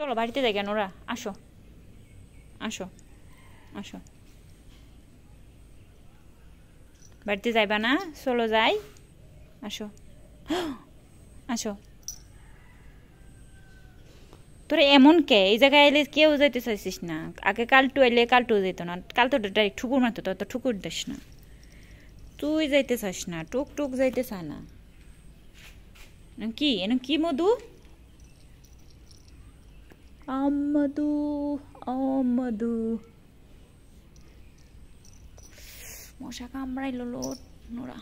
চলো বাড়িতে যাই কেন ওরা আসো আসো আসো বাড়িতে যাইবা না চলো যাই আসো আসো তোরে এমন কে এই জায়গায় এলে কেউ যাইতে চাইছিস না আগে কালটু এলে কালটু যেত না কালটু ডাইরেক্ট ঠুকুর মারতো তো ঠুকুর দিস না তুই যাইতে চাস না টুক টুক যাইতে চা না কি এনে কি মধু মধু মধু মশা কামড়াইলো লোট নোরা